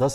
10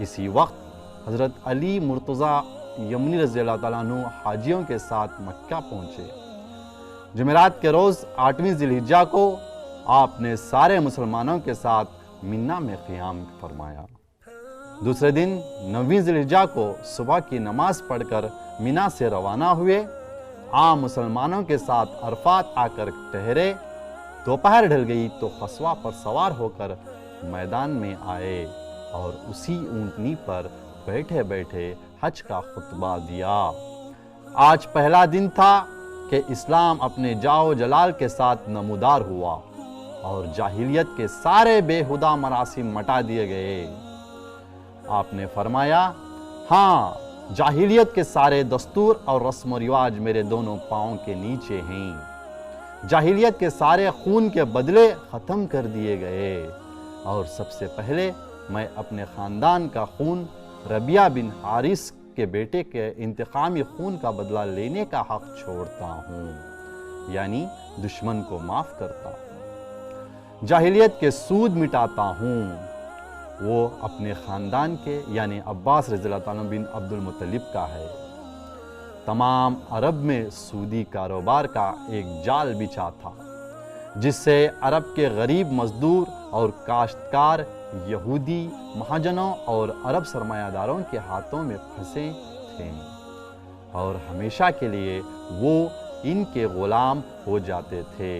اسی وقت حضرت علی مرتضی یمنی رضی اللہ تعالیٰ عنہ حاجیوں کے ساتھ مکہ پہنچے۔ جمعرات کے روز 8ویں ذی الحجہ کو آپ نے سارے مسلمانوں کے ساتھ منا میں قیام فرمایا۔ دوسرے دن 9ویں ذی الحجہ کو صبح کی نماز پڑھ کر منا سے روانہ ہوئے۔ عام مسلمانوں کے ساتھ عرفات آ کر ٹھہرے۔ دوپہر ڈھل گئی تو قصوہ پر سوار ہو کر میدان میں آئے اور اسی اونٹنی پر بیٹھے بیٹھے حج کا خطبہ دیا۔ آج پہلا دن تھا کہ اسلام اپنے جاہ جلال کے ساتھ نمودار ہوا اور جاہلیت کے سارے بے ہدہ مراسم مٹا دیے گئے۔ آپ نے فرمایا، ہاں، جاہلیت کے سارے دستور اور رسم و رواج میرے دونوں پاؤں کے نیچے ہیں۔ جاہلیت کے سارے خون کے بدلے ختم کر دیے گئے اور سب سے پہلے میں اپنے خاندان کا خون ربیعہ بن حارث کے بیٹے کے انتقامی خون کا بدلہ لینے کا حق چھوڑتا ہوں، یعنی دشمن کو معاف کرتا ہوں۔ جاہلیت کے سود مٹاتا ہوں، وہ اپنے خاندان کے یعنی عباس رضی اللہ تعالیٰ بن عبد المطلب کا ہے۔ تمام عرب میں سودی کاروبار کا ایک جال بچھا تھا جس سے عرب کے غریب مزدور اور کاشتکار یہودی مہاجنوں اور عرب سرمایہ داروں کے ہاتھوں میں پھنسے تھے اور ہمیشہ کے لیے وہ ان کے غلام ہو جاتے تھے۔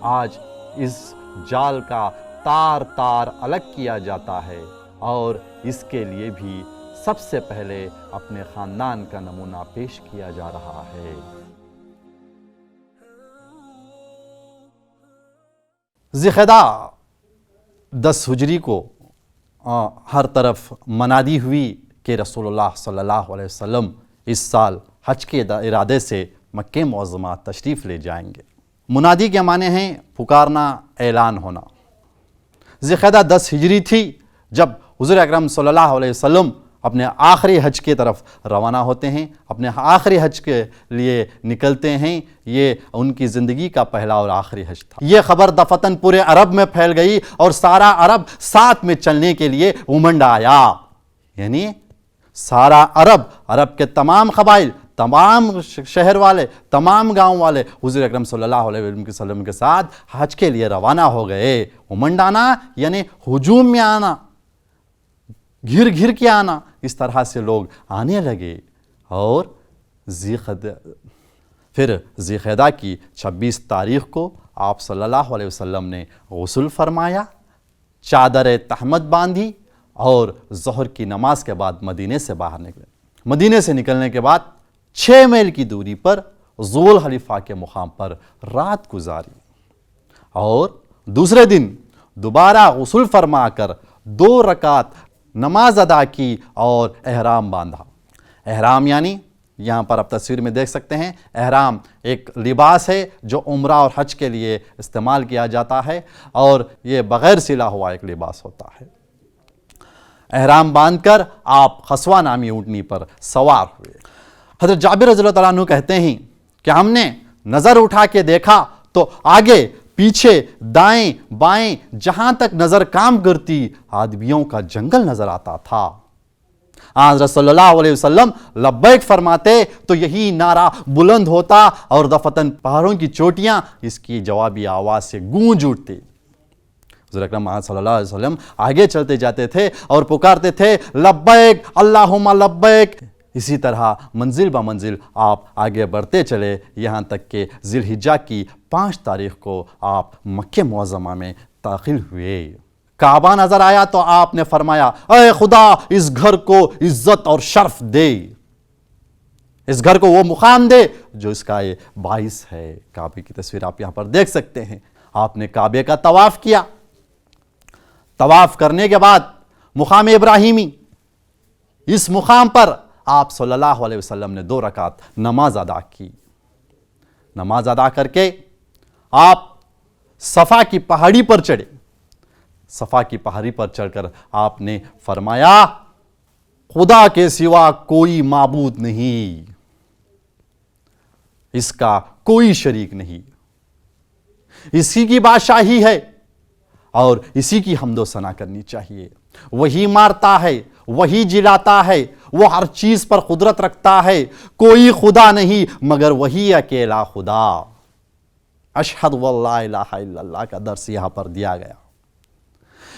آج اس جال کا تار تار الگ کیا جاتا ہے اور اس کے لیے بھی سب سے پہلے اپنے خاندان کا نمونہ پیش کیا جا رہا ہے۔ ذی القعدہ 10 ہجری کو ہر طرف منادی ہوئی کہ رسول اللہ صلی اللہ علیہ وسلم اس سال حج کے ارادے سے مکہ معظمہ تشریف لے جائیں گے۔ منادی کے معنی ہیں پکارنا، اعلان ہونا۔ ذی القعدہ 10 ہجری تھی جب حضور اکرم صلی اللہ علیہ وسلم اپنے آخری حج کی طرف روانہ ہوتے ہیں، اپنے آخری حج کے لیے نکلتے ہیں۔ یہ ان کی زندگی کا پہلا اور آخری حج تھا۔ یہ خبر دفتن پورے عرب میں پھیل گئی اور سارا عرب ساتھ میں چلنے کے لیے امنڈ آیا، یعنی سارا عرب کے تمام قبائل، تمام شہر والے، تمام گاؤں والے حضور اکرم صلی اللہ علیہ وسلم کے ساتھ حج کے لیے روانہ ہو گئے۔ امنڈ آنا یعنی ہجوم میں آنا، گھر کے آنا، اس طرح سے لوگ آنے لگے۔ اور پھر ذی القعدہ کی 26 تاریخ کو آپ صلی اللہ علیہ وسلم نے غسل فرمایا، چادر تہمت باندھی اور ظہر کی نماز کے بعد مدینے سے باہر نکلے۔ مدینے سے نکلنے کے بعد 6 میل کی دوری پر ذو الحلیفہ کے مقام پر رات گزاری اور دوسرے دن دوبارہ غسل فرما کر 2 رکعت نماز ادا کی اور احرام باندھا۔ احرام یعنی یہاں پر آپ تصویر میں دیکھ سکتے ہیں، احرام ایک لباس ہے جو عمرہ اور حج کے لیے استعمال کیا جاتا ہے اور یہ بغیر سلا ہوا ایک لباس ہوتا ہے۔ احرام باندھ کر آپ قصوہ نامی اونٹنی پر سوار ہوئے۔ حضرت جابر رضی اللہ تعالیٰ عنہ کہتے ہیں کہ ہم نے نظر اٹھا کے دیکھا تو آگے پیچھے دائیں بائیں جہاں تک نظر کام کرتی آدمیوں کا جنگل نظر آتا تھا۔ حضرت صلی اللہ علیہ وسلم لبیک فرماتے تو یہی نعرہ بلند ہوتا اور دفتن پہاڑوں کی چوٹیاں اس کی جوابی آواز سے گونج اٹھتی۔ حضور اکرم صلی اللہ علیہ وسلم آگے چلتے جاتے تھے اور پکارتے تھے لبیک اللہم لبیک۔ اسی طرح منزل بہ منزل آپ آگے بڑھتے چلے یہاں تک کہ ذی الحجہ کی 5 تاریخ کو آپ مکہ معظمہ میں داخل ہوئے۔ کعبہ نظر آیا تو آپ نے فرمایا، اے خدا اس گھر کو عزت اور شرف دے، اس گھر کو وہ مقام دے جو اس کا یہ باعث ہے۔ کعبے کی تصویر آپ یہاں پر دیکھ سکتے ہیں۔ آپ نے کعبے کا طواف کیا۔ طواف کرنے کے بعد مقام ابراہیمی، اس مقام پر آپ صلی اللہ علیہ وسلم نے 2 رکعت نماز ادا کی۔ نماز ادا کر کے آپ صفا کی پہاڑی پر چڑھے۔ صفا کی پہاڑی پر چڑھ کر آپ نے فرمایا، خدا کے سوا کوئی معبود نہیں، اس کا کوئی شریک نہیں، اسی کی بادشاہی ہے اور اسی کی حمد و ثنا کرنی چاہیے۔ وہی مارتا ہے، وہی جلاتا ہے، وہ ہر چیز پر قدرت رکھتا ہے، کوئی خدا نہیں مگر وہی اکیلا خدا۔ اشہد واللہ الہ الا اللہ کا درس یہاں پر دیا گیا۔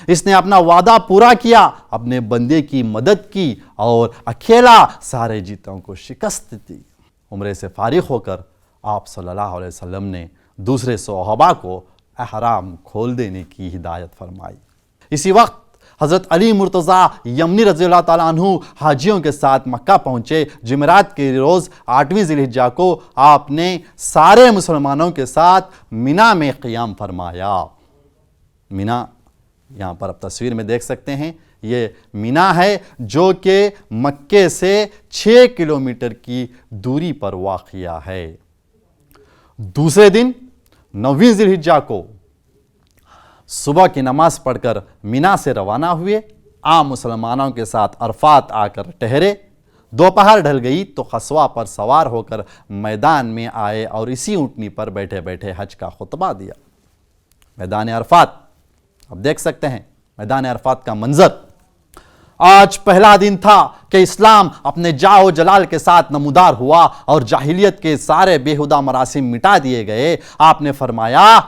اس نے اپنا وعدہ پورا کیا، اپنے بندے کی مدد کی اور اکیلا سارے جیتوں کو شکست دی۔ عمرے سے فارغ ہو کر آپ صلی اللہ علیہ وسلم نے دوسرے صحابہ کو احرام کھول دینے کی ہدایت فرمائی۔ اسی وقت حضرت علی مرتضیٰ یمنی رضی اللہ تعالیٰ عنہ حاجیوں کے ساتھ مکہ پہنچے۔ جمعرات کے روز 8ویں ذی الحجہ کو آپ نے سارے مسلمانوں کے ساتھ مینا میں قیام فرمایا۔ مینا یہاں پر آپ تصویر میں دیکھ سکتے ہیں، یہ مینا ہے جو کہ مکے سے 6 کلومیٹر کی دوری پر واقع ہے۔ دوسرے دن 9ویں ذی الحجہ کو صبح کی نماز پڑھ کر مینا سے روانہ ہوئے، عام مسلمانوں کے ساتھ عرفات آ کر ٹھہرے۔ دوپہر ڈھل گئی تو قصوہ پر سوار ہو کر میدان میں آئے اور اسی اونٹنی پر بیٹھے بیٹھے حج کا خطبہ دیا۔ میدان عرفات اب دیکھ سکتے ہیں، میدان عرفات کا منظر۔ آج پہلا دن تھا کہ اسلام اپنے جاہ و جلال کے ساتھ نمودار ہوا اور جاہلیت کے سارے بیہودہ مراسم مٹا دیے گئے۔ آپ نے فرمایا،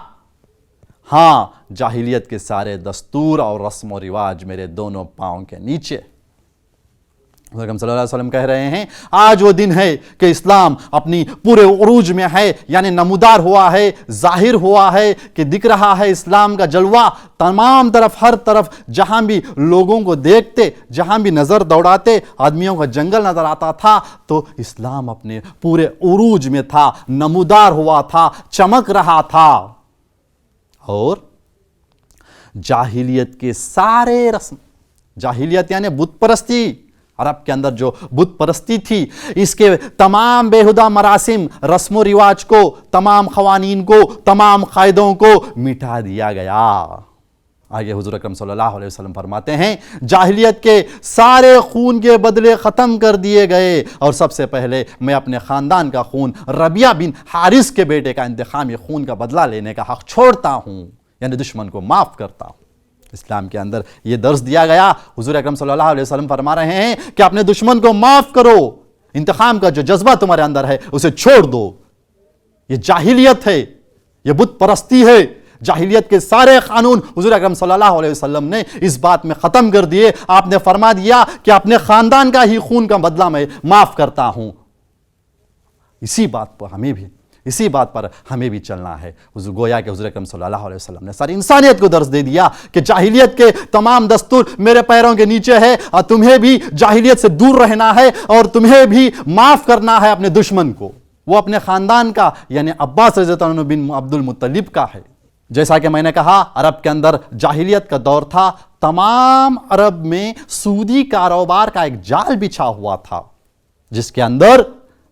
ہاں جاہلیت کے سارے دستور اور رسم و رواج میرے دونوں پاؤں کے نیچے۔ حضرت صلی اللہ علیہ وسلم کہہ رہے ہیں، آج وہ دن ہے کہ اسلام اپنی پورے عروج میں ہے، یعنی نمودار ہوا ہے، ظاہر ہوا ہے کہ دکھ رہا ہے اسلام کا جلوہ تمام طرف، ہر طرف۔ جہاں بھی لوگوں کو دیکھتے، جہاں بھی نظر دوڑاتے، آدمیوں کا جنگل نظر آتا تھا تو اسلام اپنے پورے عروج میں تھا، نمودار ہوا تھا، چمک رہا تھا۔ اور جاہلیت کے سارے رسم، جاہلیت یعنی بت پرستی، عرب کے اندر جو بت پرستی تھی، اس کے تمام بیہودہ مراسم، رسم و رواج کو، تمام قوانین کو، تمام قاعدوں کو مٹا دیا گیا۔ آگے حضور اکرم صلی اللہ علیہ وسلم فرماتے ہیں، جاہلیت کے سارے خون کے بدلے ختم کر دیے گئے، اور سب سے پہلے میں اپنے خاندان کا خون، ربیعہ بن حارث کے بیٹے کا انتقامی خون کا بدلہ لینے کا حق چھوڑتا ہوں، یعنی دشمن کو معاف کرتا ہوں۔ اسلام کے اندر یہ درس دیا گیا۔ حضور اکرم صلی اللہ علیہ وسلم فرما رہے ہیں کہ اپنے دشمن کو معاف کرو، انتقام کا جو جذبہ تمہارے اندر ہے اسے چھوڑ دو۔ یہ جاہلیت ہے، یہ بت پرستی ہے۔ جاہلیت کے سارے قانون حضور اکرم صلی اللہ علیہ وسلم نے اس بات میں ختم کر دیے۔ آپ نے فرما دیا کہ اپنے خاندان کا ہی خون کا بدلہ میں معاف کرتا ہوں۔ اسی بات پر ہمیں بھی چلنا ہے۔ گویا کہ حضور اکرم صلی اللہ علیہ وسلم نے ساری انسانیت کو درس دے دیا کہ جاہلیت کے تمام دستور میرے پیروں کے نیچے ہے، اور تمہیں بھی جاہلیت سے دور رہنا ہے، اور تمہیں بھی معاف کرنا ہے اپنے دشمن کو۔ وہ اپنے خاندان کا، یعنی عباس رضی اللہ عنہ بن عبد المطلب کا ہے۔ جیسا کہ میں نے کہا، عرب کے اندر جاہلیت کا دور تھا، تمام عرب میں سودی کاروبار کا ایک جال بچھا ہوا تھا، جس کے اندر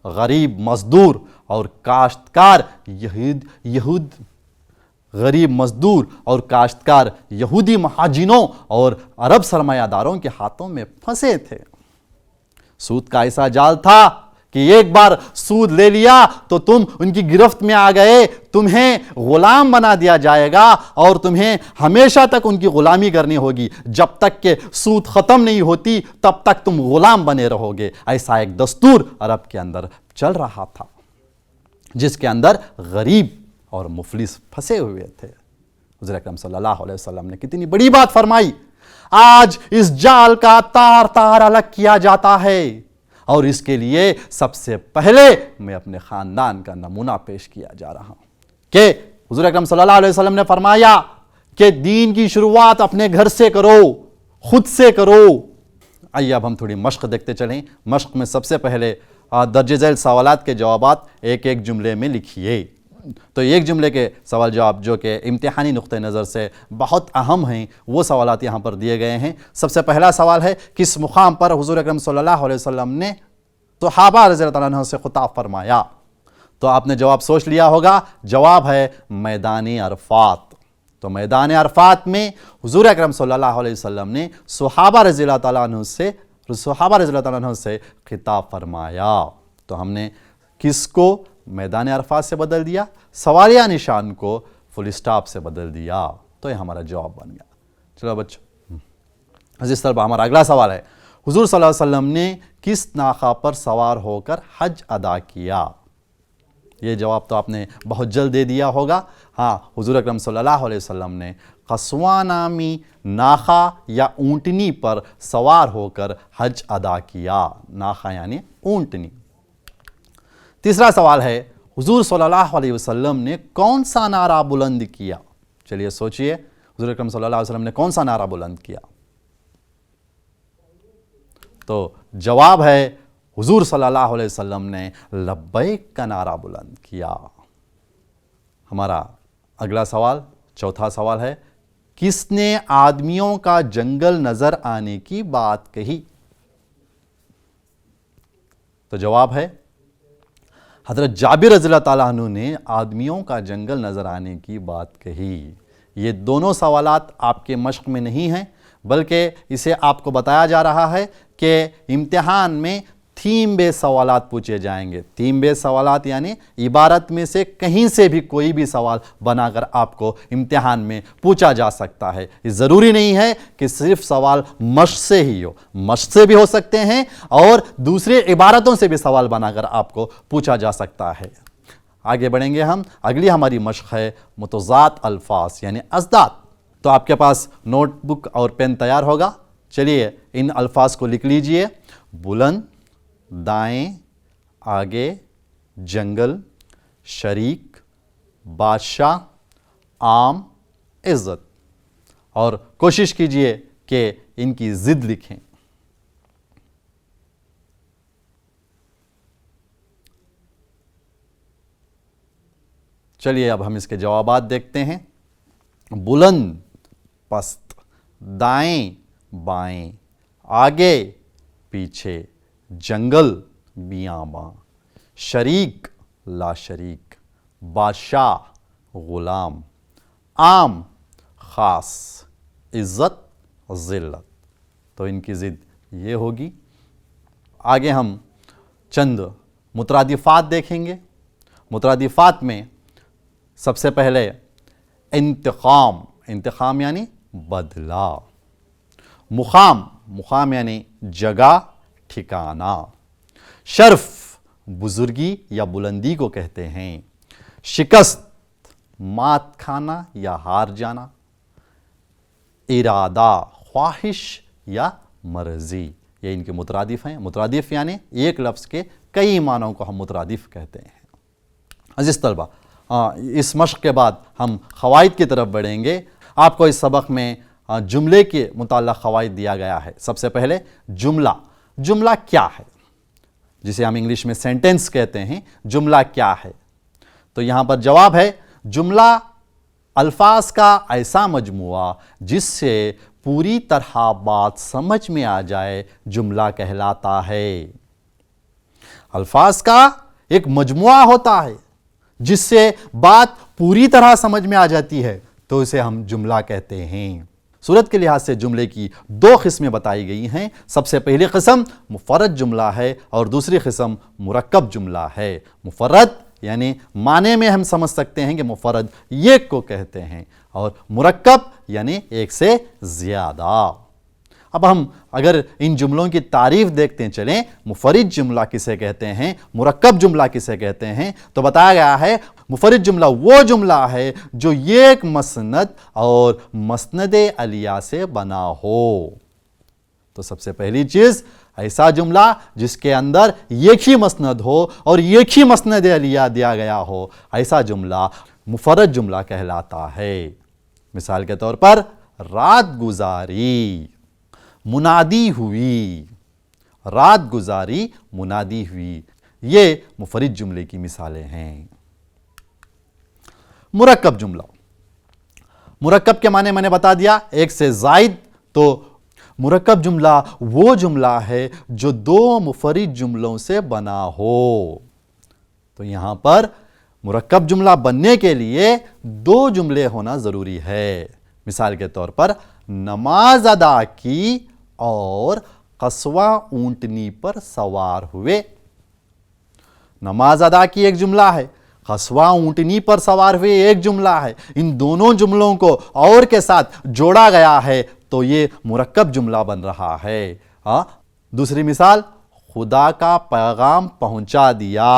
غریب مزدور اور کاشتکار یہودی مہاجنوں اور عرب سرمایہ داروں کے ہاتھوں میں پھنسے تھے۔ سود کا ایسا جال تھا کہ ایک بار سود لے لیا تو تم ان کی گرفت میں آ گئے، تمہیں غلام بنا دیا جائے گا اور تمہیں ہمیشہ تک ان کی غلامی کرنی ہوگی۔ جب تک کہ سود ختم نہیں ہوتی تب تک تم غلام بنے رہو گے۔ ایسا ایک دستور عرب کے اندر چل رہا تھا، جس کے اندر غریب اور مفلس پھنسے ہوئے تھے۔ حضور اکرم صلی اللہ علیہ وسلم نے کتنی بڑی بات فرمائی۔ آج اس جال کا تار تار الگ کیا جاتا ہے، اور اس کے لیے سب سے پہلے میں اپنے خاندان کا نمونہ پیش کیا جا رہا ہوں کہ حضور اکرم صلی اللہ علیہ وسلم نے فرمایا کہ دین کی شروعات اپنے گھر سے کرو، خود سے کرو۔ آئیے اب ہم تھوڑی مشق دیکھتے چلیں۔ مشق میں سب سے پہلے درج ذیل سوالات کے جوابات ایک ایک جملے میں لکھیے۔ تو ایک جملے کے سوال جواب جو کہ امتحانی نقطہ نظر سے بہت اہم ہیں، وہ سوالات یہاں پر دیے گئے ہیں۔ سب سے پہلا سوال ہے، کس مقام پر حضور اکرم صلی اللہ علیہ وسلم نے صحابہ رضی اللہ عنہ سے خطاب فرمایا؟ تو آپ نے جواب سوچ لیا ہوگا، جواب ہے میدان عرفات۔ تو میدان عرفات میں حضور اکرم صلی اللہ علیہ وسلم نے صحابہ رضی اللہ عنہ سے خطاب فرمایا۔ تو ہم نے کس کو میدان عرفات سے بدل دیا؟ سوالیہ نشان کو فل سٹاپ سے بدل دیا، تو یہ ہمارا جواب بن گیا۔ چلو بچوں، عزیز طلبہ، ہمارا اگلا سوال ہے، حضور صلی اللہ علیہ وسلم نے کس ناقہ پر سوار ہو کر حج ادا کیا؟ یہ جواب تو آپ نے بہت جلد دے دیا ہوگا. ہاں، حضور اکرم صلی اللہ علیہ وسلم نے قصواء نامی ناقہ یا اونٹنی پر سوار ہو کر حج ادا کیا. ناقہ یعنی اونٹنی. تیسرا سوال ہے، حضور صلی اللہ علیہ وسلم نے کون سا نعرہ بلند کیا؟ چلیے سوچئے، حضور اکرم صلی اللہ علیہ وسلم نے کون سا نعرہ بلند کیا؟ تو جواب ہے، حضور صلی اللہ علیہ وسلم نے لبیک کا نعرہ بلند کیا. ہمارا اگلا سوال، چوتھا سوال ہے، کس نے آدمیوں کا جنگل نظر آنے کی بات کہی؟ تو جواب ہے، حضرت جابر رضی اللہ تعالیٰ عنہ نے آدمیوں کا جنگل نظر آنے کی بات کہی. یہ دونوں سوالات آپ کے مشق میں نہیں ہیں، بلکہ اسے آپ کو بتایا جا رہا ہے کہ امتحان میں تھیم بیس سوالات پوچھے جائیں گے. تھیم بیس سوالات یعنی عبارت میں سے کہیں سے بھی کوئی بھی سوال بنا کر آپ کو امتحان میں پوچھا جا سکتا ہے. یہ ضروری نہیں ہے کہ صرف سوال مشق سے ہی ہو، مشق سے بھی ہو سکتے ہیں اور دوسرے عبارتوں سے بھی سوال بنا کر آپ کو پوچھا جا سکتا ہے. آگے بڑھیں گے ہم. اگلی ہماری مشق ہے متضاد الفاظ یعنی ازداد. تو آپ کے پاس نوٹ بک اور پین تیار ہوگا. چلیے ان الفاظ کو لکھ لیجئے. بلند، دائیں، آگے، جنگل، شریک، بادشاہ، عام، عزت. اور کوشش کیجئے کہ ان کی ضد لکھیں. چلیے اب ہم اس کے جوابات دیکھتے ہیں. بلند پست، دائیں بائیں، آگے پیچھے، جنگل بیاباں، شریک لا شریک، بادشاہ غلام، عام خاص، عزت ذلت. تو ان کی ضد یہ ہوگی. آگے ہم چند مترادفات دیکھیں گے. مترادفات میں سب سے پہلے انتقام. انتقام یعنی بدلہ. مقام. مقام یعنی جگہ ٹھکانہ. شرف بزرگی یا بلندی کو کہتے ہیں. شکست مات کھانا یا ہار جانا. ارادہ خواہش یا مرضی. یہ ان کے مترادف ہیں. مترادف یعنی ایک لفظ کے کئی معنوں کو ہم مترادف کہتے ہیں. عزیز طلبہ، اس مشق کے بعد ہم قواعد کی طرف بڑھیں گے. آپ کو اس سبق میں جملے کے متعلق قواعد دیا گیا ہے. سب سے پہلے جملہ. جملہ کیا ہے؟ جسے ہم انگلش میں سینٹنس کہتے ہیں. جملہ کیا ہے؟ تو یہاں پر جواب ہے، جملہ الفاظ کا ایسا مجموعہ جس سے پوری طرح بات سمجھ میں آ جائے جملہ کہلاتا ہے. الفاظ کا ایک مجموعہ ہوتا ہے جس سے بات پوری طرح سمجھ میں آ جاتی ہے تو اسے ہم جملہ کہتے ہیں. صورت کے لحاظ سے جملے کی دو قسمیں بتائی گئی ہیں. سب سے پہلی قسم مفرد جملہ ہے اور دوسری قسم مرکب جملہ ہے. مفرد یعنی معنی میں ہم سمجھ سکتے ہیں کہ مفرد ایک کو کہتے ہیں اور مرکب یعنی ایک سے زیادہ. اب ہم اگر ان جملوں کی تعریف دیکھتے چلیں، مفرد جملہ کسے کہتے ہیں، مرکب جملہ کسے کہتے ہیں، تو بتایا گیا ہے مفرد جملہ وہ جملہ ہے جو ایک مسند اور مسند علیہ سے بنا ہو. تو سب سے پہلی چیز، ایسا جملہ جس کے اندر ایک ہی مسند ہو اور ایک ہی مسند علیہ دیا گیا ہو، ایسا جملہ مفرد جملہ کہلاتا ہے. مثال کے طور پر رات گزاری، منادی ہوئی. رات گزاری، منادی ہوئی، یہ مفرد جملے کی مثالیں ہیں. مرکب جملہ. مرکب کے معنی میں نے بتا دیا، ایک سے زائد. تو مرکب جملہ وہ جملہ ہے جو دو مفرد جملوں سے بنا ہو. تو یہاں پر مرکب جملہ بننے کے لیے دو جملے ہونا ضروری ہے. مثال کے طور پر نماز ادا کی اور قصواء اونٹنی پر سوار ہوئے. نماز ادا کی ایک جملہ ہے، قصواء اونٹنی پر سوار ہوئے ایک جملہ ہے. ان دونوں جملوں کو اور کے ساتھ جوڑا گیا ہے تو یہ مرکب جملہ بن رہا ہے. دوسری مثال، خدا کا پیغام پہنچا دیا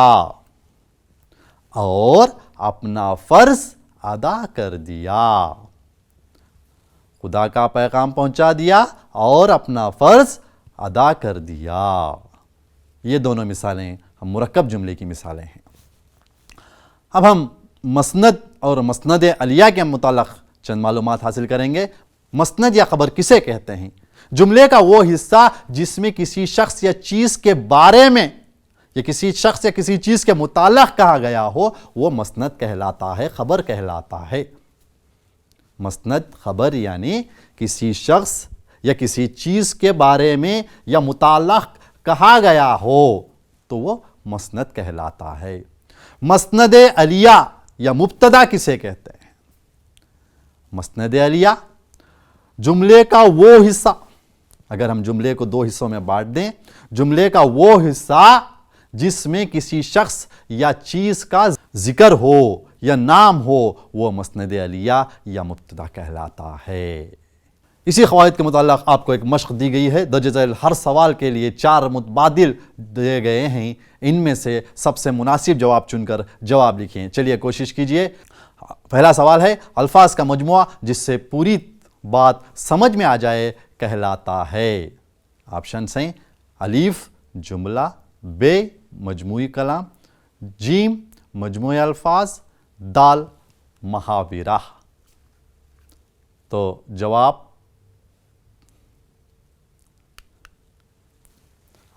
اور اپنا فرض ادا کر دیا. خدا کا پیغام پہنچا دیا اور اپنا فرض ادا کر دیا. یہ دونوں مثالیں ہم مرکب جملے کی مثالیں ہیں. اب ہم مسند اور مسند علیہ کے متعلق چند معلومات حاصل کریں گے. مسند یا خبر کسے کہتے ہیں؟ جملے کا وہ حصہ جس میں کسی شخص یا چیز کے بارے میں یا کسی شخص یا کسی چیز کے متعلق کہا گیا ہو وہ مسند کہلاتا ہے، خبر کہلاتا ہے. مسند خبر یعنی کسی شخص یا کسی چیز کے بارے میں یا متعلق کہا گیا ہو تو وہ مسند کہلاتا ہے. مسند علیہ یا مبتدا کسے کہتے ہیں؟ مسند علیہ جملے کا وہ حصہ، اگر ہم جملے کو دو حصوں میں بانٹ دیں، جملے کا وہ حصہ جس میں کسی شخص یا چیز کا ذکر ہو یا نام ہو وہ مسند علیہ یا مبتدا کہلاتا ہے. اسی قواعد کے متعلق آپ کو ایک مشق دی گئی ہے. درج ذیل ہر سوال کے لیے 4 متبادل دیے گئے ہیں، ان میں سے سب سے مناسب جواب چن کر جواب لکھیں. چلیے کوشش کیجئے. پہلا سوال ہے، الفاظ کا مجموعہ جس سے پوری بات سمجھ میں آ جائے کہلاتا ہے. آپشنز ہیں الف جملہ، ب مجموعی کلام، جیم مجموعی الفاظ، دال محاورہ. تو جواب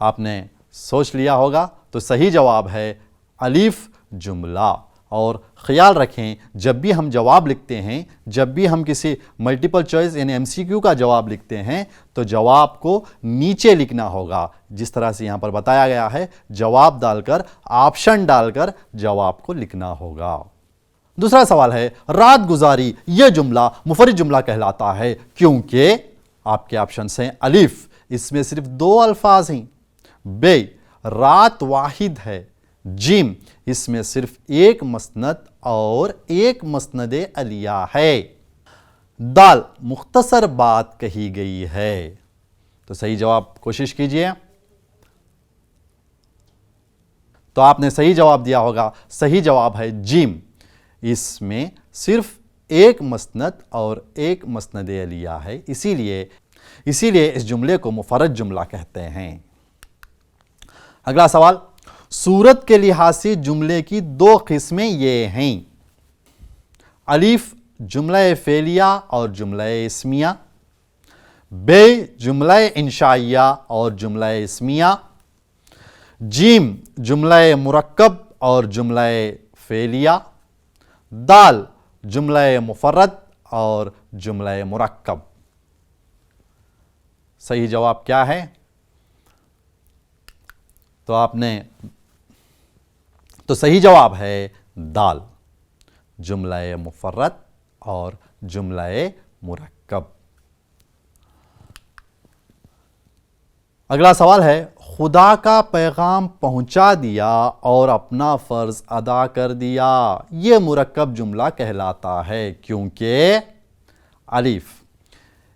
آپ نے سوچ لیا ہوگا. تو صحیح جواب ہے الف جملہ. اور خیال رکھیں جب بھی ہم جواب لکھتے ہیں، جب بھی ہم کسی ملٹیپل چوائس یعنی MCQ کا جواب لکھتے ہیں تو جواب کو نیچے لکھنا ہوگا جس طرح سے یہاں پر بتایا گیا ہے. جواب ڈال کر آپشن ڈال کر جواب کو لکھنا ہوگا. دوسرا سوال ہے، رات گزاری یہ جملہ مفرد جملہ کہلاتا ہے کیونکہ آپ کے آپشنز ہیں الف اس میں صرف 2 الفاظ ہیں، ب رات واحد ہے، جیم اس میں صرف ایک مسند اور ایک مسند علیہ ہے، دال مختصر بات کہی گئی ہے. تو صحیح جواب کوشش کیجئے. تو آپ نے صحیح جواب دیا ہوگا. صحیح جواب ہے جیم، اس میں صرف ایک مسند اور ایک مسند علیہ ہے، اسی لیے اس جملے کو مفرد جملہ کہتے ہیں. اگلا سوال، صورت کے لحاظ سے جملے کی 2 قسمیں یہ ہیں، الف جملہ فعلیہ اور جملہ اسمیہ، ب جملہ انشائیہ اور جملہ اسمیہ، جیم جملہ مرکب اور جملہ فعلیہ، دال جملہ مفرد اور جملہ مرکب. صحیح جواب کیا ہے؟ تو صحیح جواب ہے دال جملہ مفرد اور جملہ مرکب. اگلا سوال ہے، خدا کا پیغام پہنچا دیا اور اپنا فرض ادا کر دیا یہ مرکب جملہ کہلاتا ہے کیونکہ الف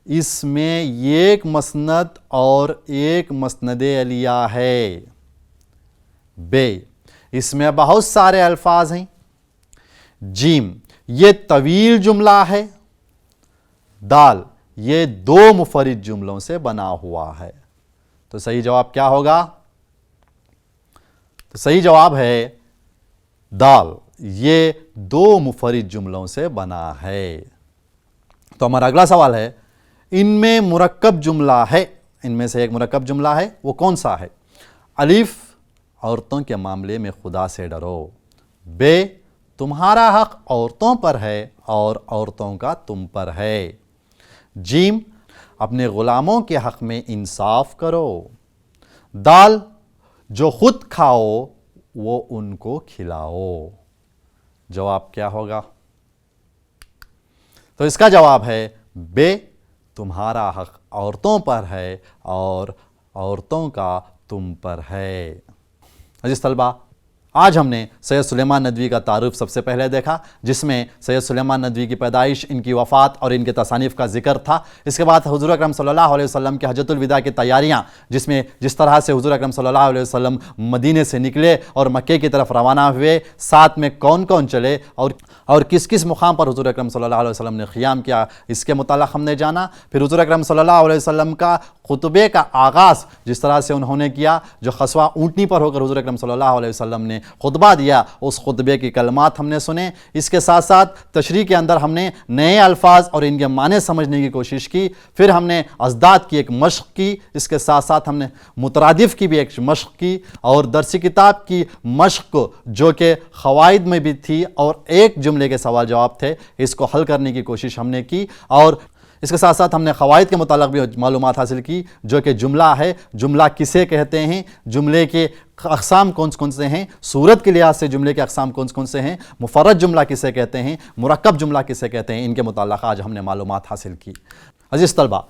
اس میں ایک مسند اور ایک مسند علیہ ہے، ب اس میں بہت سارے الفاظ ہیں، جیم یہ طویل جملہ ہے، دال یہ 2 مفرد جملوں سے بنا ہوا ہے. تو صحیح جواب کیا ہوگا؟ تو صحیح جواب ہے دال یہ 2 مفرد جملوں سے بنا ہے. تو ہمارا اگلا سوال ہے، ان میں مرکب جملہ ہے، ان میں سے ایک مرکب جملہ ہے، وہ کون سا ہے؟ الف عورتوں کے معاملے میں خدا سے ڈرو، ب تمہارا حق عورتوں پر ہے اور عورتوں کا تم پر ہے، جیم اپنے غلاموں کے حق میں انصاف کرو، دال جو خود کھاؤ وہ ان کو کھلاؤ. جواب کیا ہوگا؟ تو اس کا جواب ہے ب تمہارا حق عورتوں پر ہے اور عورتوں کا تم پر ہے. عزیز طلبہ، آج ہم نے سید سلیمان ندوی کا تعارف سب سے پہلے دیکھا، جس میں سید سلیمان ندوی کی پیدائش، ان کی وفات اور ان کے تصانیف کا ذکر تھا۔ اس کے بعد حضور اکرم صلی اللہ علیہ وسلم کے حجۃ الوداع کی تیاریاں، جس طرح سے حضور اکرم صلی اللہ علیہ وسلم مدینے سے نکلے اور مکے کی طرف روانہ ہوئے، ساتھ میں کون کون چلے اور کس کس مقام پر حضور اکرم صلی اللہ علیہ وسلم نے قیام کیا، اس کے متعلق ہم نے جانا۔ پھر حضور اکرم صلی اللہ علیہ وسلم کا خطبے کا آغاز جس طرح سے انہوں نے کیا، جو خصوہ اونٹنی پر ہو کر حضور اکرم صلی اللہ علیہ وسلم نے خطبہ دیا، اس خطبے کی کلمات ہم نے سنے۔ اس کے ساتھ ساتھ تشریح کے اندر ہم نے نئے الفاظ اور ان کے معنی سمجھنے کی کوشش کی۔ پھر ہم نے ازداد کی ایک مشق کی، اس کے ساتھ ساتھ ہم نے مترادف کی بھی ایک مشق کی، اور درس کتاب کی مشق جو کہ قواعد میں بھی تھی اور ایک جملے کے سوال جواب تھے، اس کو حل کرنے کی کوشش ہم نے کی۔ اور اس کے ساتھ ساتھ ہم نے قواعد کے متعلق بھی معلومات حاصل کی، جو کہ جملہ ہے، جملہ کسے کہتے ہیں، جملے کے اقسام کون کون سے ہیں، صورت کے لحاظ سے جملے کے اقسام کون کون سے ہیں، مفرد جملہ کسے کہتے ہیں، مرکب جملہ کسے کہتے ہیں، ان کے متعلق آج ہم نے معلومات حاصل کی۔ عزیز طلبہ،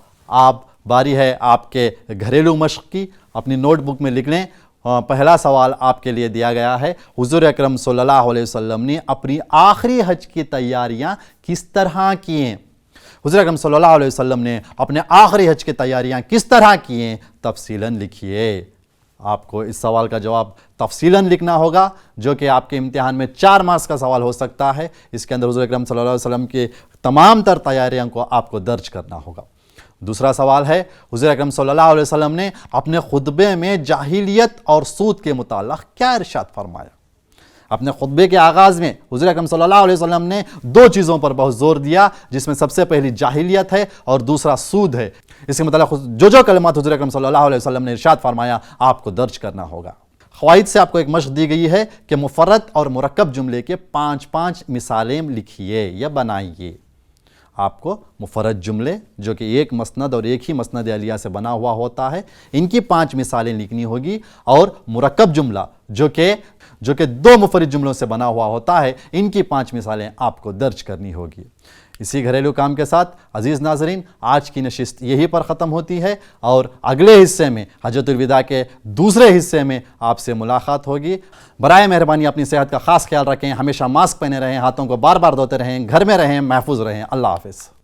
باری ہے آپ کے گھریلو مشق کی، اپنی نوٹ بک میں لکھ لیں۔ پہلا سوال آپ کے لیے دیا گیا ہے، حضور اکرم صلی اللہ علیہ وسلم نے اپنی آخری حج کی تیاریاں کس طرح کیں؟ حضور اکرم صلی اللہ علیہ وسلم نے اپنے آخری حج کی تیاریاں کس طرح کیں؟ تفصیلاً لکھیے۔ آپ کو اس سوال کا جواب تفصیلاً لکھنا ہوگا، جو کہ آپ کے امتحان میں 4 مارکس کا سوال ہو سکتا ہے۔ اس کے اندر حضور اکرم صلی اللہ علیہ وسلم کے تمام تر تیاریوں کو آپ کو درج کرنا ہوگا۔ دوسرا سوال ہے، حضور اکرم صلی اللہ علیہ وسلم نے اپنے خطبے میں جاہلیت اور سود کے متعلق کیا ارشاد فرمایا؟ اپنے خطبے کے آغاز میں حضور اکرم صلی اللہ علیہ وسلم نے 2 چیزوں پر بہت زور دیا، جس میں سب سے پہلی جاہلیت ہے اور دوسرا سود ہے۔ اس کے متعلق جو کلمات حضور اکرم صلی اللہ علیہ وسلم نے ارشاد فرمایا، آپ کو درج کرنا ہوگا۔ قواعد سے آپ کو ایک مشق دی گئی ہے کہ مفرد اور مرکب جملے کے 5 مثالیں لکھیے یا بنائیے۔ آپ کو مفرد جملے جو کہ ایک مسند اور ایک ہی مسند علیہ سے بنا ہوا ہوتا ہے، ان کی 5 مثالیں لکھنی ہوگی، اور مرکب جملہ جو کہ 2 مفرد جملوں سے بنا ہوا ہوتا ہے، ان کی 5 مثالیں آپ کو درج کرنی ہوگی۔ اسی گھریلو کام کے ساتھ عزیز ناظرین، آج کی نشست یہی پر ختم ہوتی ہے، اور اگلے حصے میں حجۃ الوداع کے دوسرے حصے میں آپ سے ملاقات ہوگی۔ برائے مہربانی اپنی صحت کا خاص خیال رکھیں، ہمیشہ ماسک پہنے رہیں، ہاتھوں کو بار بار دھوتے رہیں، گھر میں رہیں، محفوظ رہیں۔ اللہ حافظ۔